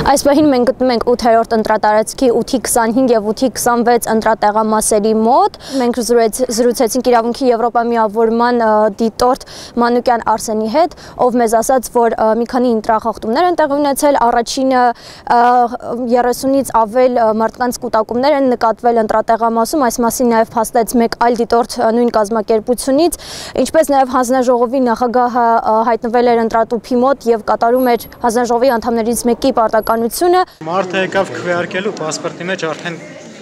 Այս պահին մենք գտնում ենք 8-րդ ընտրատարածքի 8-25 եւ 8-26 ընտրատեղամասերի մոտ։ Մենք զրուցեցինք իրավունքի Եվրոպա միավորման դիտորդ Մանուկյան Արսենի հետ, ով մեզ ասաց, որ մի քանի ընտրախախտումներ են տեղի ունեցել, առաջինը 30-ից ավել մարդկանց կուտակումներ են նկատվել ընտրատեղամասում, այս մասին նաեւ փաստեց մեկ այլ դիտորդ նույն կազմակերպությունից, ինչպես նաեւ հանձնաժողովի նախագահը հայտնվել էր ընտրատուփի մոտ եւ կատարում էր հանձնաժողովի անդամներից մեկի պարտականությունը։ Մարդը եկավ քվեարկելու, պասպորտի մեջ արդեն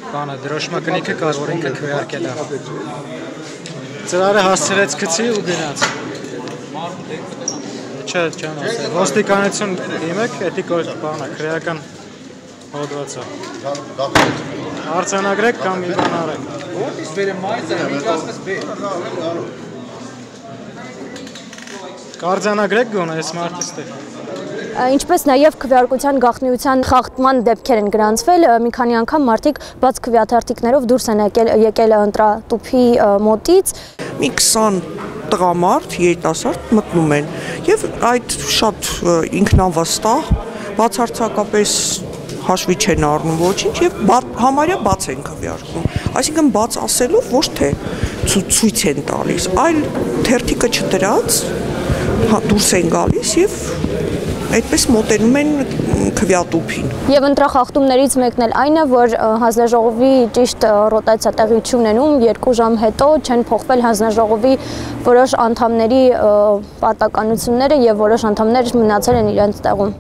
բանը դրոշմակնիկը կար, որ ինքը քվեարկել է։ Ծրարը հասցրեց գցի ու գնաց։ Չեմ ասել։ Ոստիկանություն դիմեք, էթիկոտ բանը, քրեական հոդվածը։ Արձանագրեք կամ մի բան արեք։ Որտից վերեմ մայրը, մենք ասես բեր։ Կարձանագրեք գոնե, այս մարդը ստեղ։ Ինչպես նաև քվեարկության գաղտնիության խախտման դեպքեր են գրանցվել, մի քանի անգամ մարդիկ բաց քվեաթերթիկներով դուրս են եկել ընտրատուփի մոտից։ Մի 20 տղամարդ, երիտասարդ մտնում են եւ այդ շատ ինքնավստահ, բացարձակապես հաշվի չեն առնում ոչինչ եւ համարյա բաց են քվեարկում։ Այսինքն բաց ասելով ոչ թե ցույց են տալիս, այլ թերթիկը չդրած դուրս են գալիս եւ այդպես մոտենում են քվեատուփին։ Եվ ընտրախախտումներից մեկն էլ այն է, որ հանձնաժողովի ճիշտ ռոտացիա տեղի չունենում, 2 ժամ հետո չեն փոխվել հանձնաժողովի որոշ անդամների պարտականությունները եւ որոշ անդամներ մնացել են իրենց տեղում։